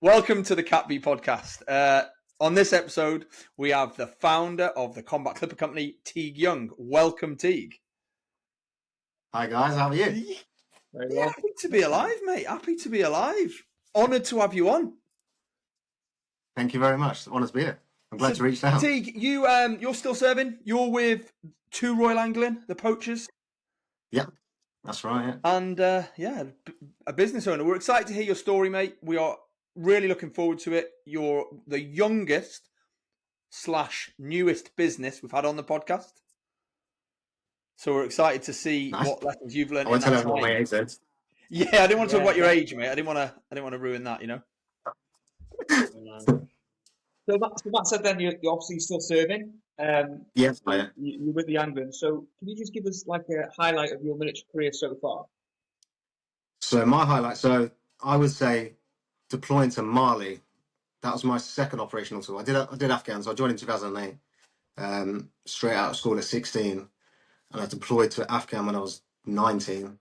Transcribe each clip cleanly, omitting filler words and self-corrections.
Welcome to the CAPB podcast. On this episode, we have the founder of the Combat Clipper Company, Teague Young. Welcome, Teague. Hi guys, how are you? Very well. Happy to be alive, mate. Happy to be alive. Honoured to have you on. Thank you very much. Honoured to be here. I'm glad to reach out. Teague, you're still serving. You're with 2 Royal Anglian, the Poachers. Yep, that's right. Yeah. And a business owner. We're excited to hear your story, mate. We are really looking forward to it. You're the youngest / newest business we've had on the podcast. So we're excited to see what lessons you've learned. I won't tell everyone my age then. Yeah, I didn't want to talk about your age, mate. I didn't want to ruin that, you know. So that said, then you're obviously still serving. Yes, I am. You're with the Anglian. So can you just give us like a highlight of your military career so far? So my highlight. So I would say deploying to Mali. That was my second operational tour. I did Afghan. So I joined in 2008. Straight out of school at 16, and I deployed to Afghan when I was 19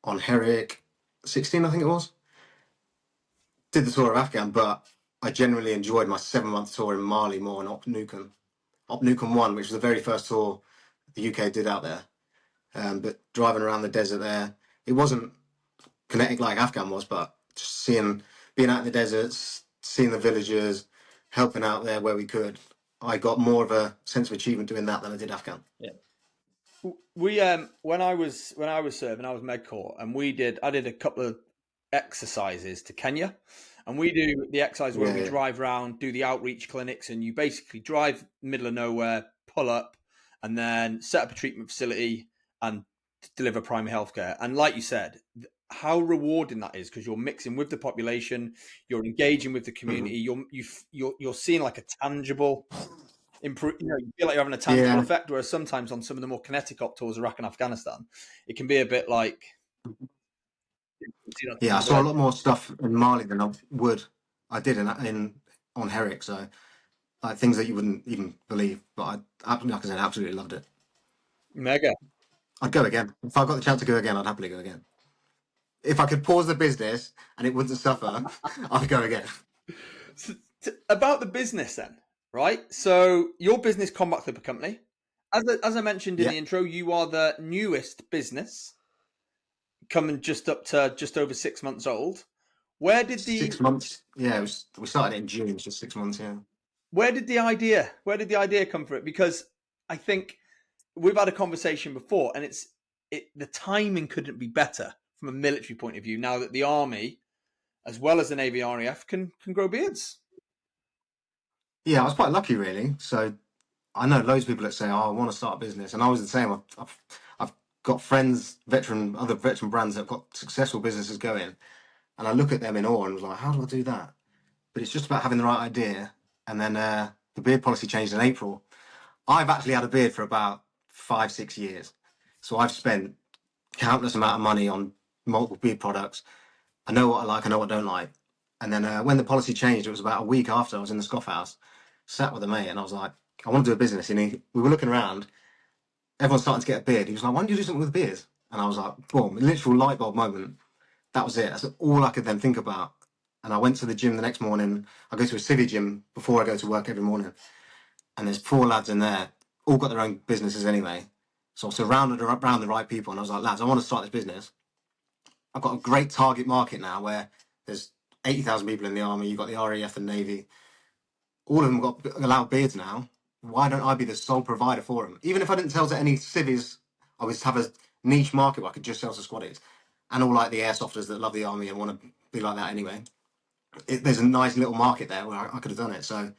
on Herrick 16, I think it was. Did the tour of Afghan, but I generally enjoyed my 7-month tour in Mali more in Op Nukem 1, which was the very first tour the UK did out there. But driving around the desert there, it wasn't kinetic like Afghan was, but just being out in the deserts, seeing the villagers, helping out there where we could. I got more of a sense of achievement doing that than I did Afghan. Yeah. We when I was serving, I was Med Corps, and I did a couple of exercises to Kenya, and we do the exercise where we drive around, do the outreach clinics, and you basically drive middle of nowhere, pull up, and then set up a treatment facility and deliver primary healthcare. And like you said, how rewarding that is, because you're mixing with the population, you're engaging with the community, you're seeing like a tangible improve. You know, you feel like you're having a tangible effect. Whereas sometimes on some of the more kinetic op tours, Iraq and Afghanistan, it can be a bit like. I saw a lot more stuff in Mali than I did on Herrick. So like things that you wouldn't even believe. But like I said, I absolutely loved it. Mega. I'd go again. If I got the chance to go again, I'd happily go again. If I could pause the business and it wouldn't suffer, I'd go again. So, about the business then, right? So your business, Combat Clipper Company, as I mentioned in the intro, you are the newest business, coming just over 6 months old. Where did 6 months? Yeah, we started in June, so 6 months. Yeah. Where did the idea come from? It? Because I think we've had a conversation before, and the timing couldn't be better from a military point of view. Now that the Army, as well as the Navy, RAF, can grow beards. Yeah, I was quite lucky, really. So I know loads of people that say, "Oh, I want to start a business," and I was the same. I've got friends, other veteran brands that have got successful businesses going, and I look at them in awe and was like, "How do I do that?" But it's just about having the right idea. And then the beard policy changed in April. I've actually had a beard for about 5-6 years, so I've spent countless amount of money on multiple beard products. I know what I like, I know what I don't like. And then when the policy changed, it was about a week after I was in the Scoff House, sat with a mate, and I was like, I want to do a business. And we were looking around, everyone's starting to get a beard. He was like, why don't you do something with beards? And I was like, boom, a literal light bulb moment. That was it. That's all I could then think about. And I went to the gym the next morning. I go to a civvy gym before I go to work every morning. And there's 4 lads in there, all got their own businesses anyway. So I was surrounded around the right people. And I was like, lads, I want to start this business. I've got a great target market now where there's 80,000 people in the Army. You've got the RAF and Navy. All of them got allowed beards now. Why don't I be the sole provider for them? Even if I didn't sell to any civvies, I would have a niche market where I could just sell to squaddies. And all like the airsofters that love the Army and want to be like that anyway. There's a nice little market there where I could have done it. So,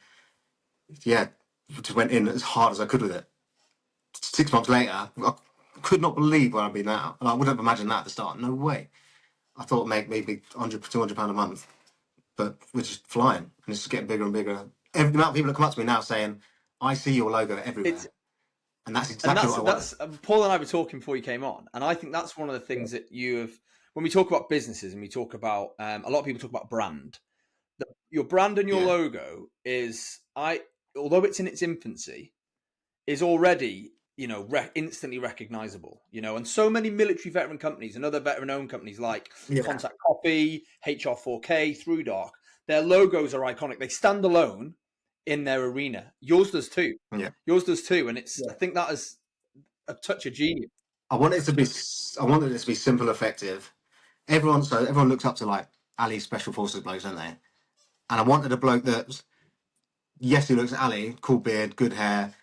yeah, just went in as hard as I could with it. 6 months later, I could not believe where I'd be now. And I wouldn't have imagined that at the start. No way. I thought maybe £100, £200 a month. But we're just flying. And it's just getting bigger and bigger. The amount of people that come up to me now saying, I see your logo everywhere. And that's exactly what I want. Paul and I were talking before you came on. And I think that's one of the things that you have... When we talk about businesses and we talk about... a lot of people talk about brand. Your brand and your logo is... although it's in its infancy, is already... instantly recognizable, and so many military veteran companies and other veteran-owned companies like Contact Copy, HR4K, Through Dark, their logos are iconic. They stand alone in their arena. Yours does too. Yeah. Yours does too. And I think that is a touch of genius. I wanted it to be simple, effective. Everyone looks up to like Ali Special Forces blokes, don't they? And I wanted a bloke that, yes, he looks at Ali, cool beard, good hair,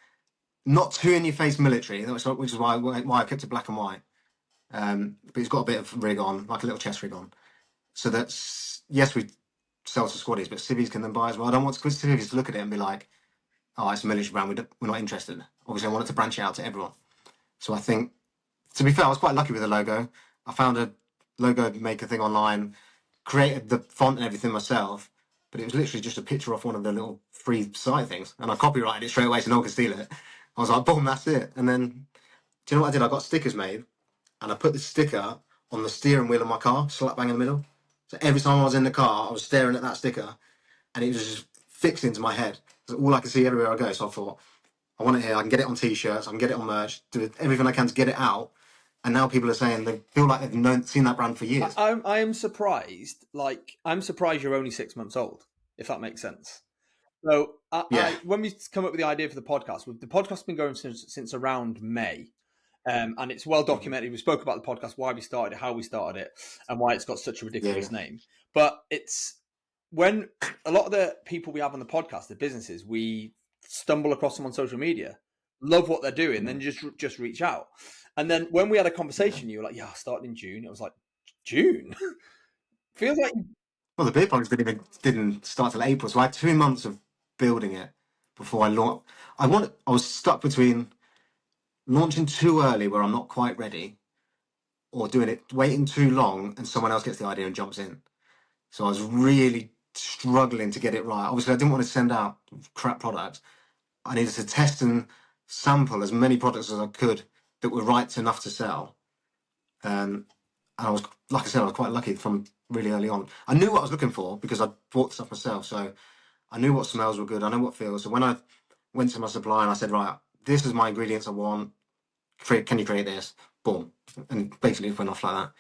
not too in your face military, which is why I kept it black and white. But he's got a bit of rig on, like a little chest rig on. So that's, yes, we sell to squaddies, but civvies can then buy as well. I don't want civvies to look at it and be like, oh, it's a military brand, we're not interested. Obviously, I want it to branch out to everyone. So I think, to be fair, I was quite lucky with the logo. I found a logo maker thing online, created the font and everything myself, but it was literally just a picture off one of the little free site things, and I copyrighted it straight away so no one could steal it. I was like, boom, that's it. And then, do you know what I did? I got stickers made, and I put the sticker on the steering wheel of my car, slap bang in the middle. So every time I was in the car, I was staring at that sticker, and it was just fixed into my head. It was all I could see everywhere I go. So I thought, I want it here. I can get it on T-shirts. I can get it on merch. Do everything I can to get it out. And now people are saying they feel like they've seen that brand for years. I am surprised. I'm surprised you're only 6 months old, if that makes sense. So when we come up with the idea for the podcast has been going since around May. And it's well documented. We spoke about the podcast, why we started it, how we started it, and why it's got such a ridiculous name. But it's when a lot of the people we have on the podcast, the businesses, we stumble across them on social media, love what they're doing, then just reach out. And then when we had a conversation, you were like, "Yeah, I started in June." It was like, June? Feels like... Well, the beer pong didn't start till April, so I had 2 months of building it before I launched. I was stuck between launching too early, where I'm not quite ready, or waiting too long, and someone else gets the idea and jumps in. So I was really struggling to get it right. Obviously, I didn't want to send out crap products. I needed to test and sample as many products as I could that were right enough to sell. And I was, like I said, I was quite lucky from really early on. I knew what I was looking for because I bought stuff myself. So I knew what smells were good. I know what feels. So when I went to my supplier and I said, right, this is my ingredients I want. Can you create this? Boom. And basically it went off like that.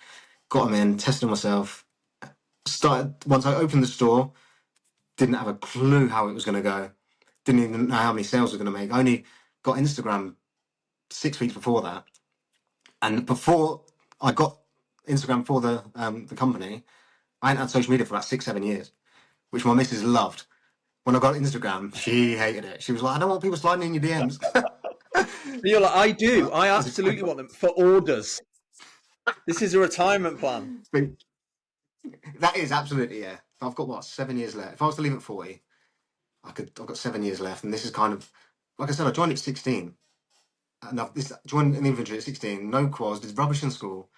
Got them in, tested them myself. Once I opened the store, didn't have a clue how it was going to go. Didn't even know how many sales we were going to make. I only got Instagram 6 weeks before that. And before I got Instagram for the company, I hadn't had social media for about 6-7 years, which my missus loved. When I got Instagram, she hated it. She was like, I don't want people sliding in your DMs. You're like, I do. I absolutely want them for orders. This is a retirement plan. That is absolutely, yeah. I've got 7 years left. If I was to leave at 40, I've got 7 years left. And this is kind of, like I said, I joined at 16. And I've joined in the infantry at 16, no quals, did rubbish in school.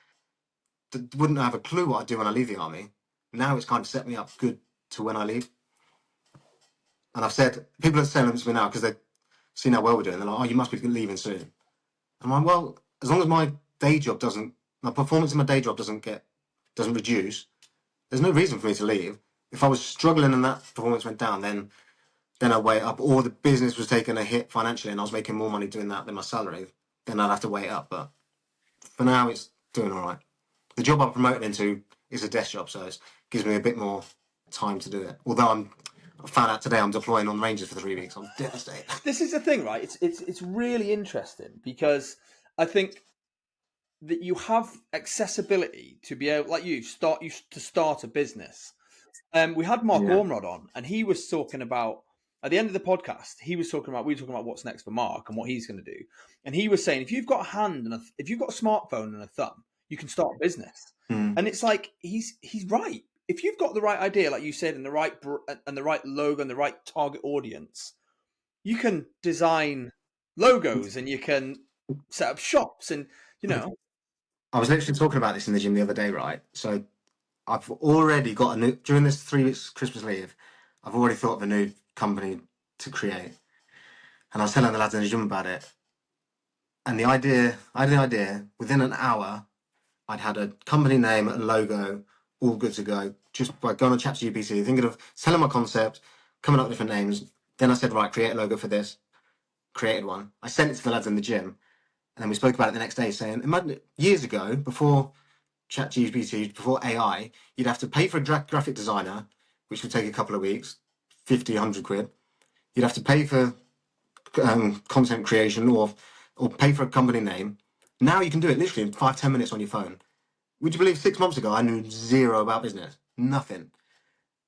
Wouldn't have a clue what I'd do when I leave the army. Now it's kind of set me up good to when I leave. And I've said, people are saying to me now because they've seen how well we're doing. They're like, oh, you must be leaving soon. I'm like, well, as long as my performance in my day job doesn't reduce, there's no reason for me to leave. If I was struggling and that performance went down, then I'd wait up. Or the business was taking a hit financially and I was making more money doing that than my salary, then I'd have to wait up. But for now, it's doing all right. The job I'm promoted into is a desk job, so it gives me a bit more time to do it. Although I found out today I'm deploying on Rangers for 3 weeks. I'm devastated. This is the thing, right? It's really interesting because I think that you have accessibility to be able, like you to start a business. We had Mark Ormrod on, and he was talking about, at the end of the podcast, we were talking about what's next for Mark and what he's going to do. And he was saying, if you've got a hand and if you've got a smartphone and a thumb, you can start a business. And it's like, he's right. If you've got the right idea, like you said, and the right logo and the right target audience, you can design logos and you can set up shops and, I was literally talking about this in the gym the other day, right? So I've already got during this 3 weeks Christmas leave, I've already thought of a new company to create. And I was telling the lads in the gym about it. And I had the idea, within an hour, I'd had a company name, a logo, all good to go. Just by going on ChatGPT, thinking of selling my concept, coming up with different names. Then I said, right, create a logo for this. Created one. I sent it to the lads in the gym. And then we spoke about it the next day, saying, imagine years ago, before ChatGPT, before AI, you'd have to pay for a graphic designer, which would take a couple of weeks, 50, 100 quid. You'd have to pay for content creation or pay for a company name. Now you can do it literally in 5-10 minutes on your phone. Would you believe 6 months ago I knew zero about business? Nothing.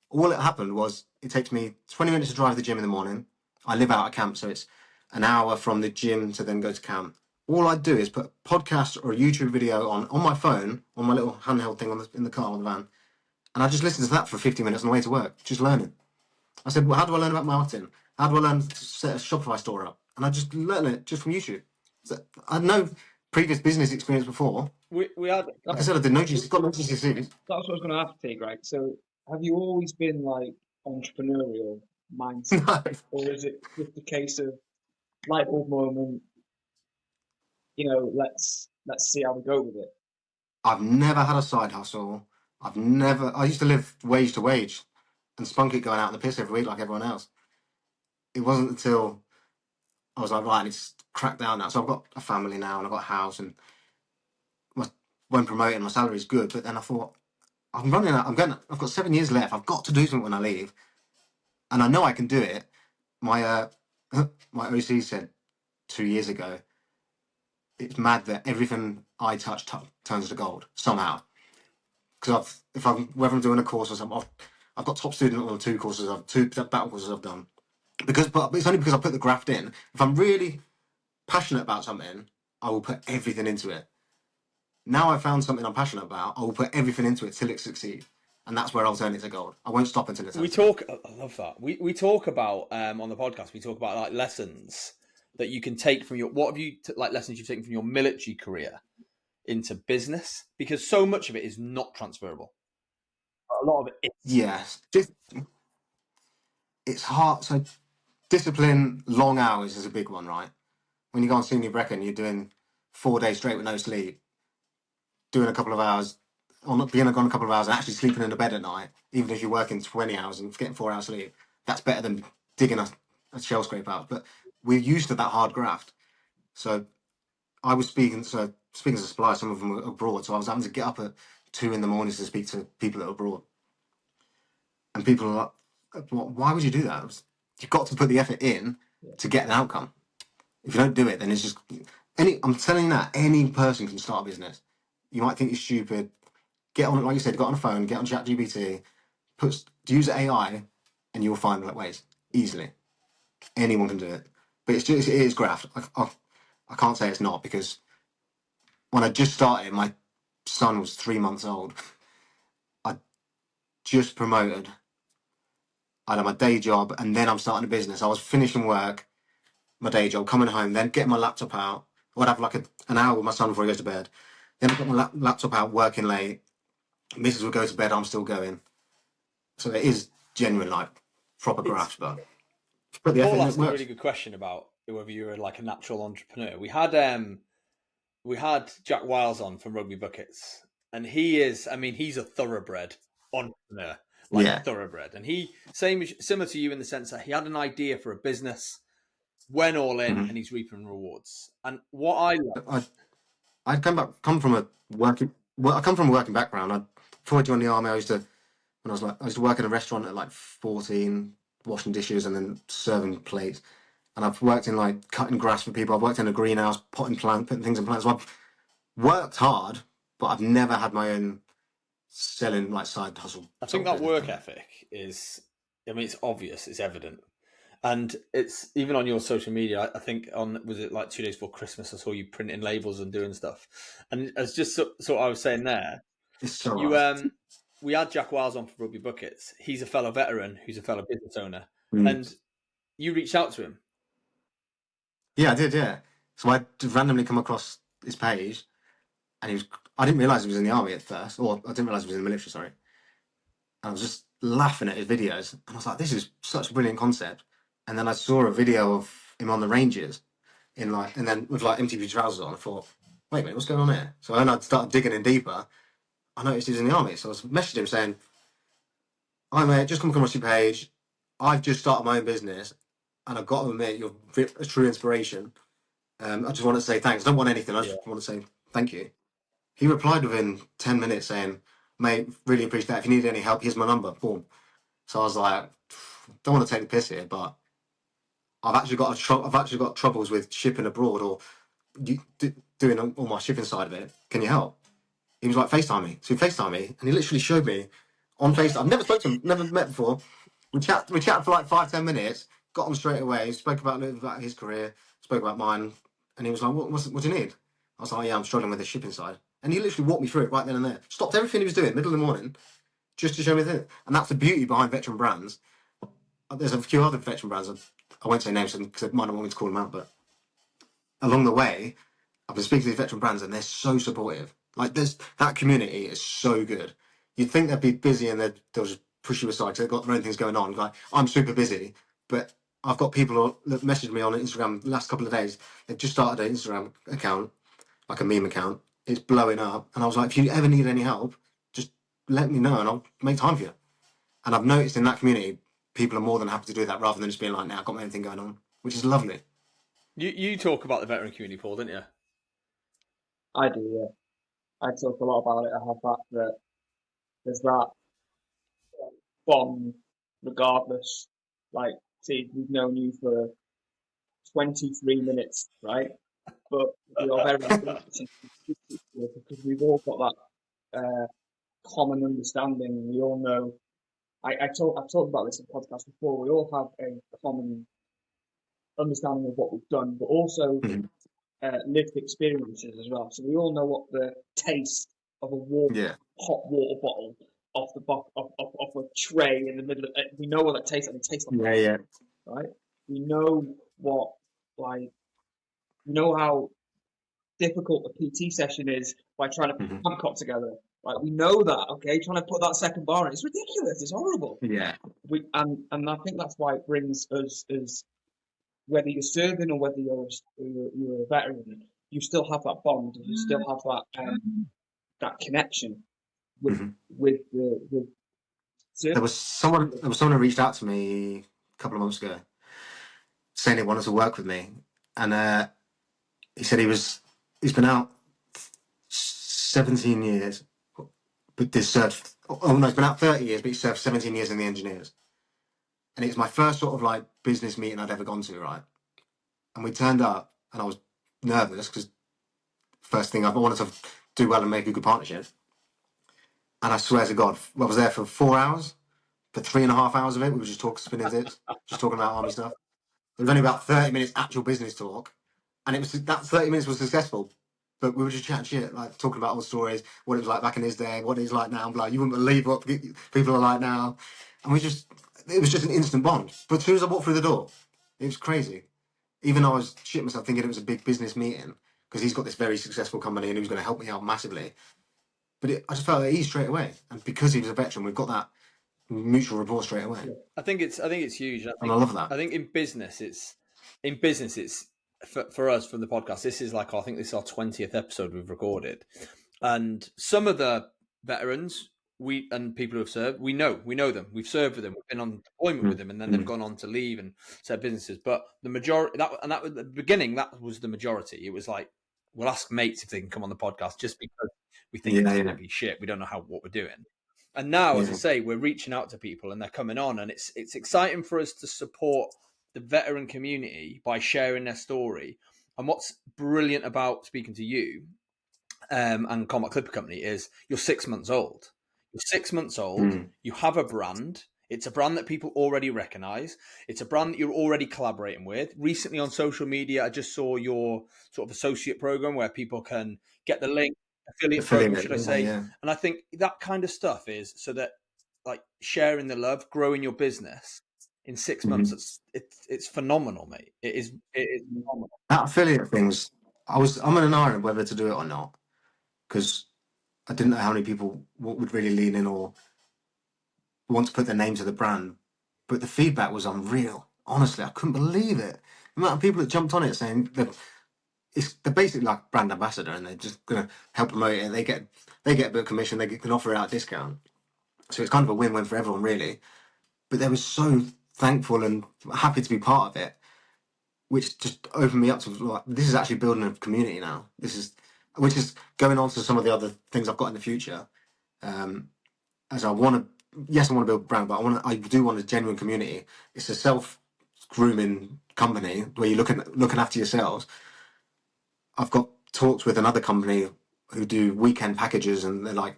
All that happened was it takes me 20 minutes to drive to the gym in the morning. I live out of camp, so it's an hour from the gym to then go to camp. All I do is put a podcast or a YouTube video on my phone, on my little handheld thing in the car or the van, and I just listen to that for 50 minutes on the way to work, just learning. I said, well, how do I learn about marketing? How do I learn to set a Shopify store up? And I just learned it just from YouTube. So I had no previous business experience before. We had, like I said, I did no GCSEs, got no GCSEs. That's what I was going to ask you, Greg. So, have you always been like entrepreneurial mindset, No. or is it just a case of light bulb moment? You know, let's see how we go with it. I've never had a side hustle. I used to live wage to wage and spunk it going out in the piss every week like everyone else. It wasn't until I was like, right, I need to crack down now. So I've got a family now and I've got a house, and when promoting, my salary's good. But then I thought, I'm running out. I've got 7 years left. I've got to do something when I leave, and I know I can do it. My my OC said 2 years ago, it's mad that everything I touch turns to gold somehow. Because whether I'm doing a course or something, I've got top student on 2 courses, two battle courses I've done. But it's only because I put the graft in. If I'm really passionate about something, I will put everything into it. Now I've found something I'm passionate about, I will put everything into it till it succeeds. And that's where I'll turn it to gold. I won't stop until it's I love that. We talk about, on the podcast, we talk about like lessons that you can take from lessons you've taken from your military career into business, because so much of it is not transferable. A lot of it is. Yes. It's hard. So discipline, long hours is a big one, right? When you go on senior Brecon, you're doing 4 days straight with no sleep, doing a couple of hours, or not being gone a couple of hours and actually sleeping in the bed at night, even if you're working 20 hours and getting 4 hours sleep. That's better than digging a shell scrape out. But we're used to that hard graft. So I was speaking as a supplier, some of them were abroad, so I was having to get up at 2 a.m. to speak to people that were abroad. And people are like, why would you do that? You've got to put the effort in to get an outcome. If you don't do it, then it's just I'm telling you that any person can start a business. You might think you're stupid. Get on it, like you said, get on a phone, get on ChatGPT, use AI, and you'll find ways easily. Anyone can do it, but it is graft. I can't say it's not, because when I just started, my son was 3 months old. I just promoted. I had my day job, and then I'm starting a business. I was finishing work, my day job, coming home, then getting my laptop out. I'd have like an hour with my son before he goes to bed. Then I got my laptop out, working late. Mrs. would go to bed, I'm still going. So it is genuine, like proper graft, but put the effort Paul in, asked it a works. really good question about whether you were like a natural entrepreneur. We had Jack Wiles on from Rugby Buckets, and he's a thoroughbred entrepreneur, a thoroughbred. And he similar to you in the sense that he had an idea for a business, went all in, and he's reaping rewards. And what I love, I come from a working background. Before I joined the army, I used to work in a restaurant at like 14, washing dishes and then serving plates. And I've worked in like cutting grass for people. I've worked in a greenhouse, putting things in plants. So I've worked hard, but I've never had my own selling like side hustle. I think that work ethic is, it's obvious, it's evident. And it's even on your social media. I think was it like 2 days before Christmas, I saw you printing labels and doing stuff. And as just so I was saying there, it's so we had Jack Wiles on for Rugby Buckets. He's a fellow veteran who's a fellow business owner. And you reached out to him. Yeah, I did, yeah. So I randomly come across his page, and I didn't realise he was in the army at first, or I didn't realise he was in the military, sorry. And I was just laughing at his videos, and I was like, this is such a brilliant concept. And then I saw a video of him on the ranges, and then with like MTV trousers on. I thought, wait a minute, what's going on here? So when I started digging in deeper, I noticed he was in the army. So I was messaging him saying, hi mate, just come across your page. I've just started my own business, and I've got to admit, you're a true inspiration. I just want to say thanks. I don't want anything. I just want to say thank you. He replied within 10 minutes saying, mate, really appreciate that. If you need any help, here's my number. Boom. So I was like, don't want to take the piss here, but I've actually got troubles with shipping abroad or doing all my shipping side of it. Can you help? He was like, FaceTime me. So he FaceTime me, and he literally showed me on FaceTime. I've never spoken to him, never met before. We chatted for like 5-10 minutes, got on straight away, spoke about a little bit about his career, spoke about mine, and he was like, what do you need? I was like, yeah, I'm struggling with the shipping side. And he literally walked me through it right then and there. Stopped everything he was doing, middle of the morning, just to show me the. And that's the beauty behind veteran brands. There's a few other veteran brands, I won't say names because I might not want me to call them out, but along the way, I've been speaking to these veteran brands and they're so supportive. Like that community is so good. You'd think they'd be busy and they'll just push you aside because they've got their own things going on. Like I'm super busy, but I've got people that messaged me on Instagram the last couple of days. They've just started an Instagram account, like a meme account. It's blowing up, and I was like, if you ever need any help, just let me know and I'll make time for you. And I've noticed in that community, people are more than happy to do that rather than just being like, "Now I've got my own thing going on," which is lovely. You talk about the veteran community, Paul, don't you? I do, yeah. I talk a lot about it. I have that there's that bond regardless. Like, see, we've known you for 23 minutes, right? But we are very important because we've all got that common understanding. We all know. I've talked about this in podcasts before. We all have a common understanding of what we've done, but also lived experiences as well. So we all know what the taste of a hot water bottle off a tray in the middle of it. We know what that tastes like. It tastes like right? We know what like we know how difficult a PT session is by trying to put a Babcock together. Right? We know that, okay? Trying to put that second bar in, it's ridiculous. It's horrible. Yeah. And I think that's why it brings us as whether you're serving or whether you're a veteran, you still have that bond. You still have that connection with the There was someone who reached out to me a couple of months ago saying he wanted to work with me, and he said he's been out 17 years, but served. Oh no, he's been out 30 years, but he served 17 years in the engineers. And it's my first sort of like business meeting I'd ever gone to, right? And we turned up, and I was nervous because first thing I wanted to do well and make a good partnership. And I swear to God, I was there for 4 hours. For 3.5 hours of it, we were just spinning dicks, just talking about army stuff. There was only about 30 minutes actual business talk, and that 30 minutes was successful. But we were just chatting shit, like talking about all the stories, what it was like back in his day, what it is like now. Like you wouldn't believe what people are like now, and it was just an instant bond. But as soon as I walked through the door, it was crazy. Even I was shitting myself thinking it was a big business meeting because he's got this very successful company and he was going to help me out massively. But I just felt at ease straight away, and because he was a veteran, we've got that mutual rapport straight away. I think it's huge. And I love that. I think in business it's for us from the podcast. This is like I think this is our 20th episode we've recorded, and some of the veterans and people who have served, we know them. We've served with them. We've been on deployment with them, and then they've gone on to leave and set businesses. But the majority that at the beginning, that was the majority. It was like we'll ask mates if they can come on the podcast just because we think it's going to be shit. We don't know what we're doing. And now, as I say, we're reaching out to people and they're coming on, and it's exciting for us to support the veteran community by sharing their story. And what's brilliant about speaking to you and Combat Clipper Company is you're 6 months old. You're 6 months old. You have a brand. It's a brand that people already recognize. It's a brand that you're already collaborating with. Recently on social media, I just saw your sort of associate program where people can get the link. Affiliate program, should I say? Yeah. And I think that kind of stuff is so that, like, sharing the love, growing your business in 6 months. It's phenomenal, mate. It is phenomenal. That affiliate things, I'm in an iron whether to do it or not because I didn't know how many people would really lean in or want to put their name to the brand. But the feedback was unreal. Honestly, I couldn't believe it. The amount of people that jumped on it saying they're basically like brand ambassador, and they're just going to help promote it. They get a bit of commission. They can offer out a discount, so it's kind of a win-win for everyone, really. But they were so thankful and happy to be part of it, which just opened me up to like this is actually building a community now. Which is going on to some of the other things I've got in the future. As I want to yes, I want to build a brand, but I do want a genuine community. It's a self grooming company where you're looking after yourselves. I've got talks with another company who do weekend packages, and they're like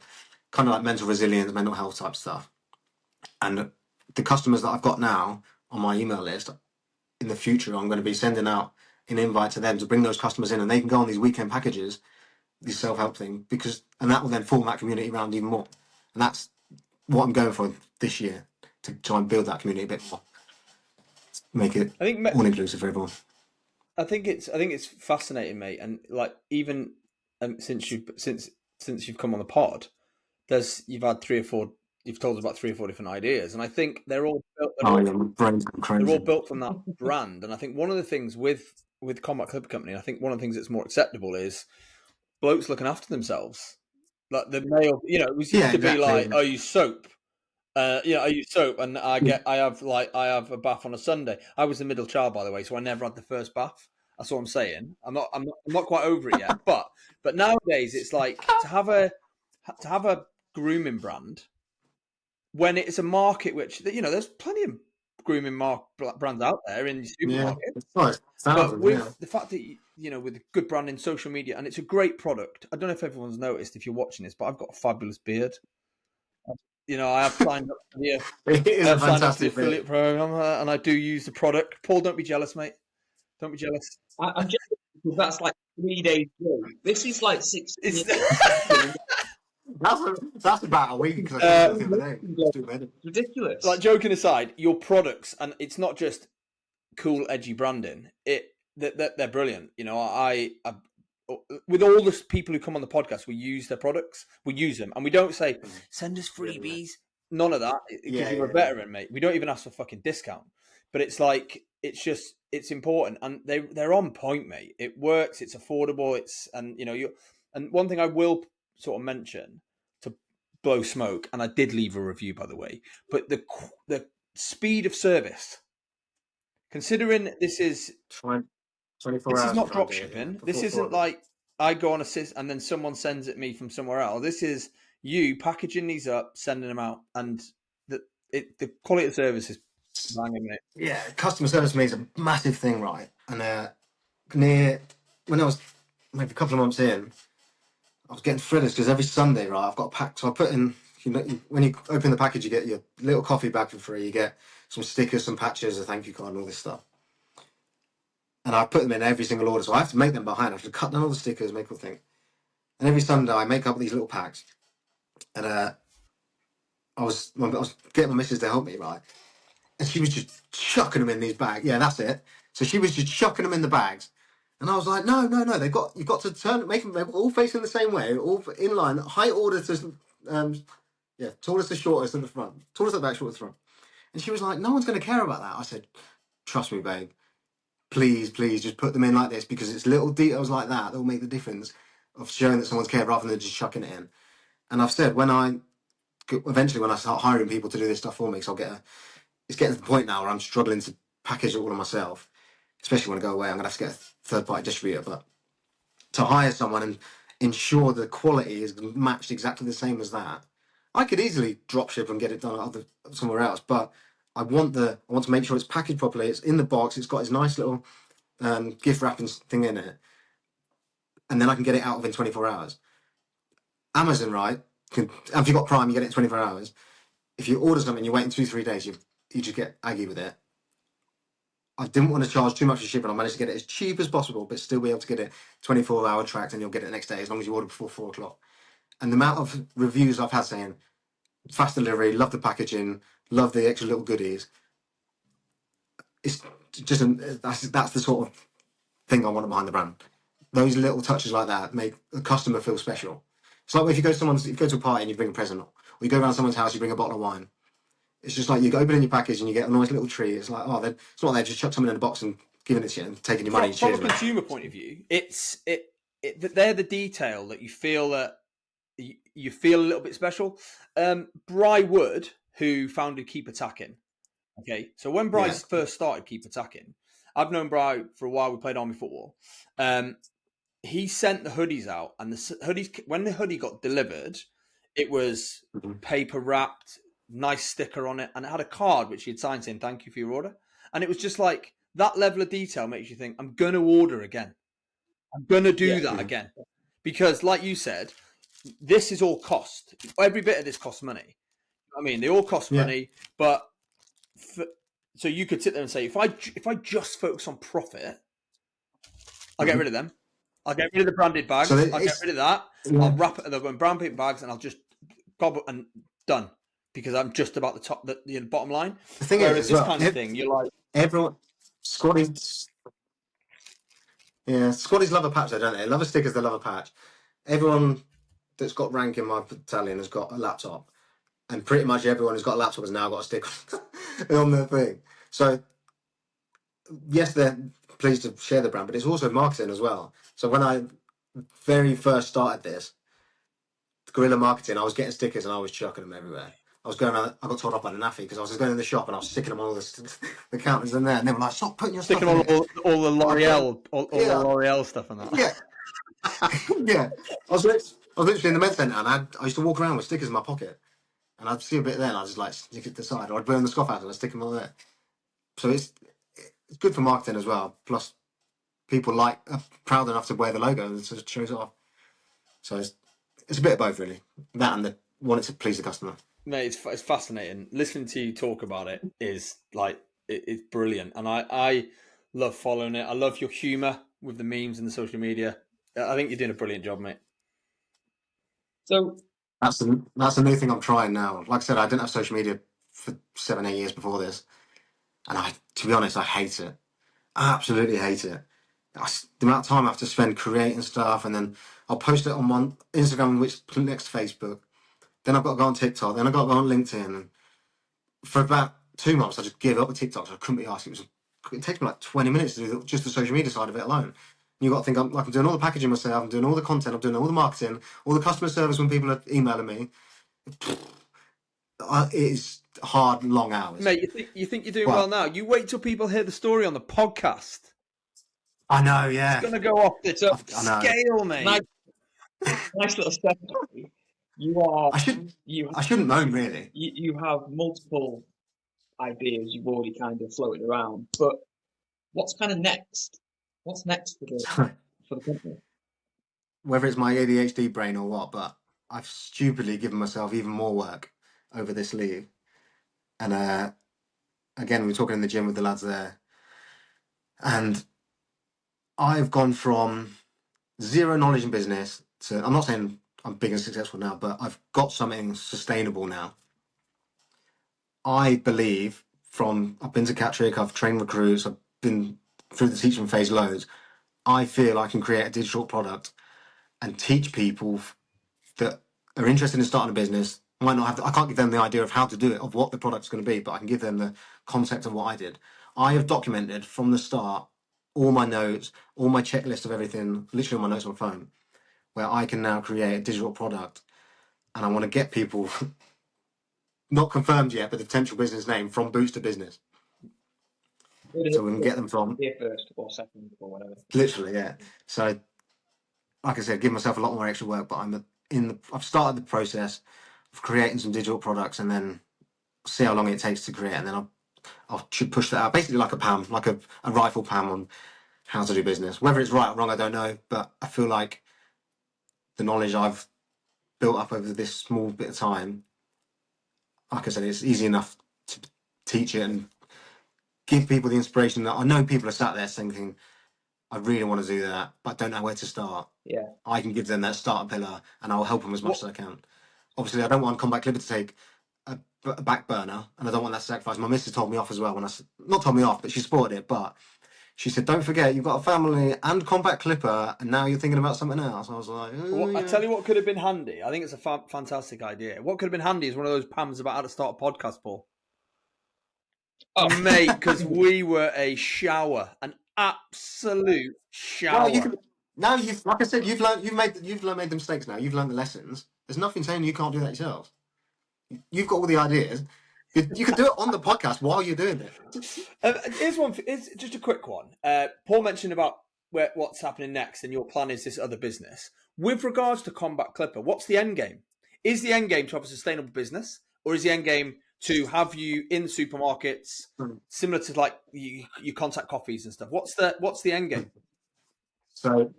kind of like mental resilience, mental health type stuff. And the customers that I've got now on my email list, in the future, I'm going to be sending out an invite to them to bring those customers in, and they can go on these weekend packages, these self-help thing, and that will then form that community around even more. And that's what I'm going for this year, to try and build that community a bit more, make it I think all inclusive for everyone. I think it's fascinating, mate, and like even since you've come on the pod, you've had you've told us about 3 or 4 different ideas, and I think they're all built, Oh yeah, my brain's gone they're all crazy. built from that brand. And I think one of the things with Combat Clipper Company, and I think one of the things that's more acceptable is blokes looking after themselves. Like the male, it was used Yeah, to be like, exactly. I use soap. I use soap, and I have a bath on a Sunday. I was the middle child, by the way, so I never had the first bath. That's what I'm saying. I'm not quite over it yet. But nowadays it's like to have a grooming brand when it's a market which there's plenty of grooming brands out there in Yeah, supermarkets. oh, it's But thousands. Yeah, with the fact that with good brand in social media, and it's a great product. I don't know if everyone's noticed if you're watching this, but I've got a fabulous beard. I have signed up for the it is I a have signed up for the fantastic affiliate bit. program, and I do use the product. Paul, don't be jealous, mate. Don't be jealous. I'm just because that's like 3 days ago. This is like 16 It's years ago. That's about a week because I changed it the other day. It's too many. It's ridiculous. like, joking aside, your products, and it's not just cool, edgy branding. They're brilliant. I with all the people who come on the podcast, we use their products. We use them, and we don't say send us freebies. None of that, because Yeah, you're a yeah, veteran, mate. We don't even ask for fucking discount. But it's like it's important, and they're on point, mate. It works. It's affordable. And one thing I will sort of mention to blow smoke, and I did leave a review, by the way. But the speed of service, considering yeah. 24 this is hours to not try and drop do it. Yeah, shipping. This before 4 isn't o'clock. like I go on assist and then someone sends it me from somewhere else. This is you packaging these up, sending them out, and the quality of service is banging, mate. Yeah, customer service for me is a massive thing, right? And near when I was maybe a couple of months in, I was getting thrillers because every Sunday, right, I've got a pack. So I put in, when you open the package, you get your little coffee bag for free. You get some stickers, some patches, a thank you card, and all this stuff. And I put them in every single order, so I have to make them behind. I have to cut down all the stickers, make all the thing. And every Sunday, I make up these little packs. And I was getting my missus to help me, right? And she was just chucking them in these bags. Yeah, that's it. So she was just chucking them in the bags. And I was like, no, no, no. You've got to make them all facing the same way, all in line, height order to, tallest to shortest at the front, tallest at the back, shortest at the front. And she was like, no one's going to care about that. I said, trust me, babe. Please, please, just put them in like this because it's little details like that that will make the difference of showing that someone's care rather than just chucking it in. And I've said when I start hiring people to do this stuff for me, so it's getting to the point now where I'm struggling to package it all on myself, especially when I go away. I'm going to have to get a third party distributor, but to hire someone and ensure the quality is matched exactly the same as that, I could easily drop ship and get it done somewhere else. But I want to make sure it's packaged properly. It's in the box. It's got its nice little gift wrapping thing in it, and then I can get it out within 24 hours. Amazon, right? If you've got Prime, you get it in 24 hours. If you order something, you're waiting 2-3 days, you just get aggy with it. I didn't want to charge too much for shipping. I managed to get it as cheap as possible, but still be able to get it 24-hour tracked, and you'll get it the next day as long as you order before 4 o'clock. And the amount of reviews I've had saying fast delivery, love the packaging, love the extra little goodies. It's just that's the sort of thing I want behind the brand. Those little touches like that make the customer feel special. It's like if you go to a party and you bring a present, or you go around someone's house, you bring a bottle of wine. It's just like you open in your package and you get a nice little treat. It's like, it's not there just chuck something in a box and giving it to you and taking your money. From a Cheers, mate. consumer point of view, they're the detail that you feel you feel a little bit special. Bry Wood, who founded Keep Attacking. Okay, so when Bry Yeah. first started Keep Attacking, I've known Bry for a while. We played army football. He sent the hoodies out, and the hoodies, when the hoodie got delivered, it was Mhm. paper wrapped, nice sticker on it, and it had a card which he'd signed saying thank you for your order. And it was just like that level of detail makes you think, I'm going to order again. I'm going to do that again. Because like you said, this is all cost. Every bit of this costs money. I mean, they all cost money, but so you could sit there and say, if I just focus on profit, I'll get rid of them. I'll get rid of the branded bags. So I'll get rid of that. I'll wrap it. They'll go in brown paper bags, and I'll just gobble and done. Because I'm just about the bottom line. The thing Whereas is, this kind of thing, you're like everyone, Squaddies love a patch, though, don't they? They love a stickers, they love a patch. Everyone that's got rank in my battalion has got a laptop, and pretty much everyone who's got a laptop has now got a sticker on their thing. So yes, they're pleased to share the brand, but it's also marketing as well. So when I very first started this guerrilla marketing, I was getting stickers and I was chucking them everywhere. I was going around, I got told off by the naffy because I was just going in the shop and I was sticking them on all the counters in there, and they were like, "Stop putting your sticking stuff in all the L'Oreal, all the Yeah. L'Oreal stuff on that." Yeah. I was literally in the med centre, and I used to walk around with stickers in my pocket, and I'd see a bit there, and I'd just like stick it to the side, or I'd burn the scoff out and I'd stick them all there. So it's good for marketing as well. Plus, people are proud enough to wear the logo, and it just shows it off. So it's a bit of both, really. That and the wanting to please the customer. Mate, it's fascinating. Listening to you talk about it is like it's brilliant, and I love following it. I love your humour with the memes and the social media. I think you're doing a brilliant job, mate. So that's the new thing I'm trying now. Like I said, I didn't have social media for 7-8 years before this, and to be honest, I hate it. I absolutely hate it. The amount of time I have to spend creating stuff, and then I'll post it on one Instagram, which next to Facebook. Then I've got to go on TikTok. Then I've got to go on LinkedIn. And for about 2 months, I just gave up with TikTok. So I couldn't be asked. It takes me like 20 minutes to do just the social media side of it alone. You've got to think, I'm doing all the packaging myself. I'm doing all the content. I'm doing all the marketing, all the customer service when people are emailing me. It is hard, long hours. Mate, you think you're doing well now? You wait till people hear the story on the podcast. I know, yeah. It's going to go off the scale, mate. Nice little step. You are. I shouldn't moan, really. You have multiple ideas you've already kind of floated around, but what's kind of next? What's next for the company? Whether it's my ADHD brain or what, but I've stupidly given myself even more work over this leave. And again, we were talking in the gym with the lads there, and I've gone from zero knowledge in business to, I'm not saying I'm big and successful now, but I've got something sustainable now. I believe I've been to Catrick, I've trained recruits, I've been through the teaching phase loads. I feel I can create a digital product and teach people that are interested in starting a business. Might not have I can't give them the idea of how to do it, of what the product's going to be, but I can give them the concept of what I did. I have documented from the start all my notes, all my checklist of everything, literally all my notes on my phone, where I can now create a digital product. And I want to get people, not confirmed yet, but the potential business name from Boots to Business. So we can get them from here first or second or whatever. Literally, yeah. So, like I said, give myself a lot more extra work, but I've started the process of creating some digital products, and then see how long it takes to create, and then I'll push that out, basically like a PAM, like a rifle PAM on how to do business. Whether it's right or wrong, I don't know, but I feel like the knowledge I've built up over this small bit of time, like I said, it's easy enough to teach it and give people the inspiration that I know people are sat there thinking, I really want to do that, but I don't know where to start. Yeah. I can give them that starter pillar, and I'll help them as much as I can. Obviously, I don't want Combat Clipper to take a back burner, and I don't want that to sacrifice. My missus told me off as well not told me off, but she supported it. But she said, "Don't forget, you've got a family and Combat Clipper, and now you're thinking about something else." I was like, I tell you what could have been handy. I think it's a fantastic idea. What could have been handy is one of those PAMs about how to start a podcast, Paul. Oh, mate, because we were a shower, an absolute shower. Well, like I said, you've made the mistakes now. You've learned the lessons. There's nothing saying you can't do that yourself. You've got all the ideas. You can do it on the podcast while you're doing it. Here's one. It's just a quick one. Paul mentioned about what's happening next, and your plan is this other business. With regards to Combat Clipper, what's the end game? Is the end game to have a sustainable business, or is the end game to have you in supermarkets, similar to like you contact coffees and stuff? What's the end game? So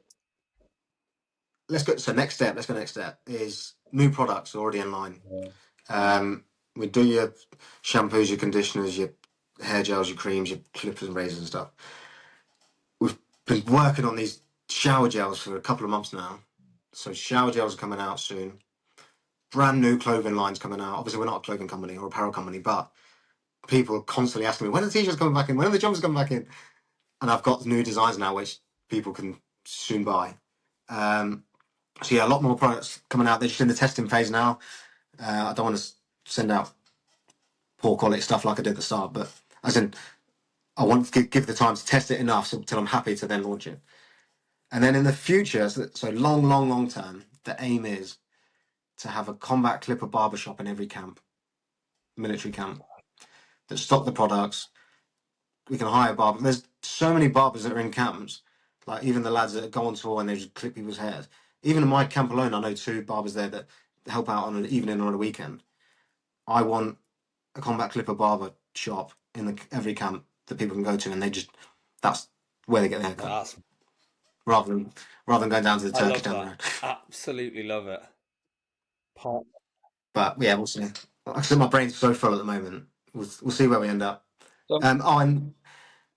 let's go. So next step. Let's go. Next step is new products already in line. We do your shampoos, your conditioners, your hair gels, your creams, your clippers and razors and stuff. We've been working on these shower gels for a couple of months now. So shower gels are coming out soon. Brand new clothing lines coming out. Obviously, we're not a clothing company or apparel company, but people are constantly asking me, when are the t-shirts coming back in? When are the jumpers coming back in? And I've got new designs now, which people can soon buy. So yeah, a lot more products coming out. They're just in the testing phase now. I don't want to send out poor quality stuff like I did at the start, but as in, I want to give the time to test it enough until I'm happy to then launch it. And then in the future, so long term, the aim is to have a combat clipper barbershop in every camp, military camp, that stock the products. We can hire barbers. There's so many barbers that are in camps, like even the lads that go on tour and they just clip people's hairs. Even in my camp alone, I know 2 barbers there that help out on an evening or on a weekend. I want a combat clipper barber shop in every camp that people can go to, and that's where they get their haircut. That's, rather than going down to the I Turkish love down the that. road. Absolutely love it. But yeah, we'll see. Like I said, my brain's so full at the moment. We'll see where we end up. So, And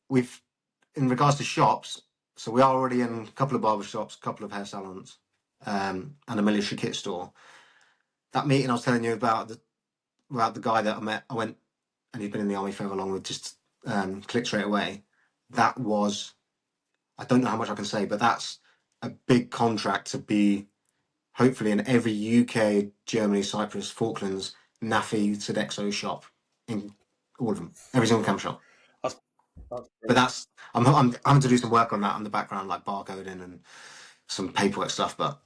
we've, in regards to shops, so we are already in a couple of barber shops, a couple of hair salons, and a military kit store. That meeting I was telling you about the guy that I went, and he'd been in the army for over long, with just clicked straight away. That was, I don't know how much I can say, but that's a big contract to be hopefully in every UK, Germany, Cyprus, Falklands, NAFI, Sodexo shop, in all of them, every single camp shop. But I'm having to do some work on that in the background, like barcoding and some paperwork stuff. But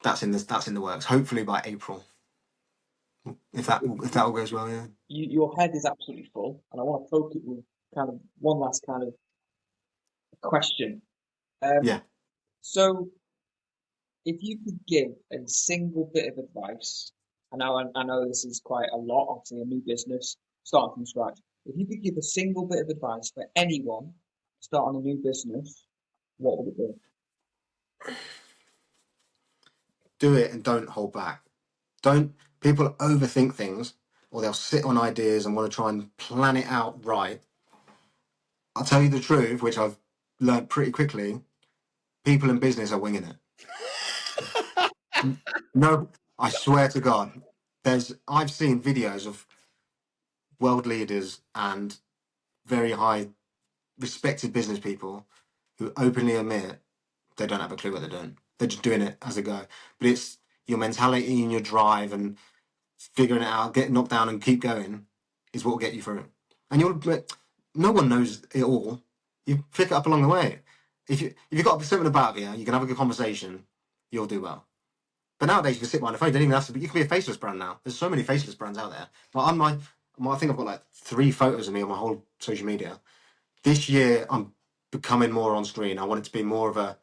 that's in the works. Hopefully by April, if that all goes well. Yeah. your head is absolutely full, and I want to poke it with kind of one last kind of question. Yeah. So, if you could give a single bit of advice, I know this is quite a lot, obviously a new business starting from scratch. If you could give a single bit of advice for anyone starting a new business, what would it be? Do it and don't hold back. People overthink things, or they'll sit on ideas and want to try and plan it out right. I'll tell you the truth, which I've learned pretty quickly. People in business are winging it. No, I swear to God, I've seen videos of world leaders and very high respected business people who openly admit they don't have a clue what they're doing. They're just doing it as they go. But it's your mentality and your drive and figuring it out, getting knocked down and keep going is what will get you through. And no one knows it all. You pick it up along the way. If you've got something about you, you can have a good conversation. You'll do well. But nowadays you can sit behind a phone. You don't even have to. You can be a faceless brand now. There's so many faceless brands out there. Like I think I've got like 3 photos of me on my whole social media. This year I'm becoming more on screen. I want it to be more of a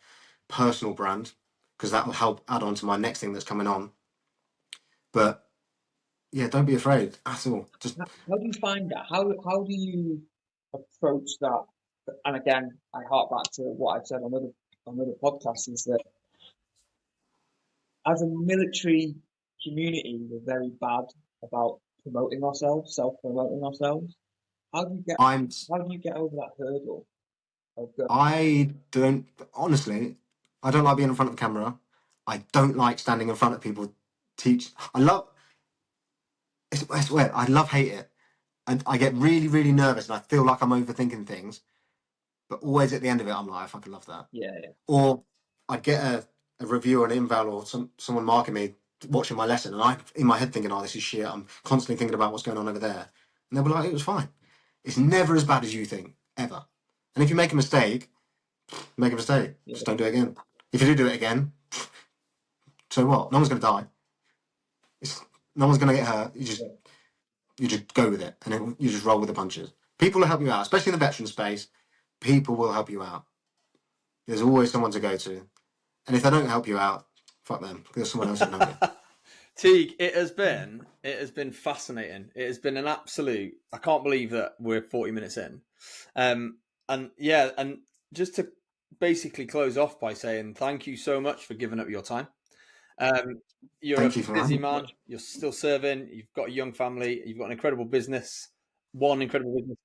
personal brand because that will help add on to my next thing that's coming on. But yeah, don't be afraid at all. Just How do you find that? How do you approach that? And again, I hark back to what I've said on other podcasts, is that as a military community, we're very bad about promoting ourselves, self-promoting ourselves. How do you get I'm over that hurdle of going? I don't honestly. I don't like being in front of the camera. I don't like standing in front of people. Teach. It's weird. I love hate it, and I get really nervous, and I feel like I'm overthinking things. But always at the end of it, I'm like, I fucking love that. Yeah. Or I'd get a review or an inval or someone marking me watching my lesson, and I in my head thinking, oh, this is shit. I'm constantly thinking about what's going on over there, and they'll be like, it was fine. It's never as bad as you think ever. And if you make a mistake, make a mistake. Yeah. Just don't do it again. If you do it again, so what? No one's going to die. No one's going to get hurt. You just go with it, and you just roll with the punches. People will help you out, especially in the veteran space. People will help you out. There's always someone to go to, and if they don't help you out, fuck them. There's someone else that can help you. Teague, it has been fascinating. It has been an absolute. I can't believe that we're 40 minutes in, and just to basically close off by saying thank you so much for giving up your time. You're Thank a you for busy that. man. You're still serving. You've got a young family. You've got an incredible business. One incredible business.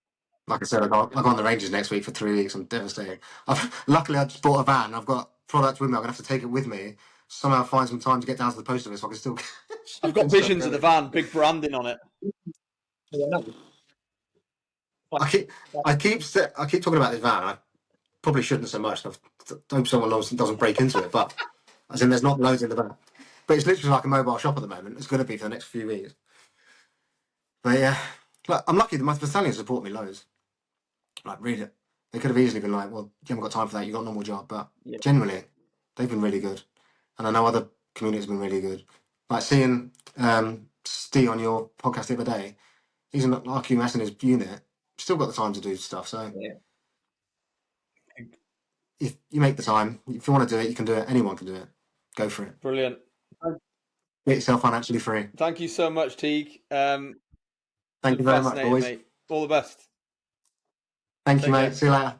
Like I said, I go on the Rangers next week for 3 weeks. I'm devastated. Luckily, I just bought a van. I've got product with me. I'm gonna have to take it with me. Somehow find some time to get down to the post office so I can still. I've got visions of the van, big branding on it. I keep talking about this van. I probably shouldn't so much. I hope someone doesn't break into it. But as in, there's not loads in the van. But it's literally like a mobile shop at the moment. It's going to be for the next few weeks. But yeah, look, I'm lucky that my Italians support me loads. Like, really, they could have easily been like, "Well, you haven't got time for that. You've got a normal job." But generally, they've been really good, and I know other communities have been really good. Like seeing Steve on your podcast the other day. He's an RQMS in his unit. Still got the time to do stuff. So if you make the time, if you want to do it, you can do it. Anyone can do it. Go for it. Brilliant. Get yourself financially free. Thank you so much, Teague. Thank you very much, boys. Mate. All the best. Thank you, mate. See you later.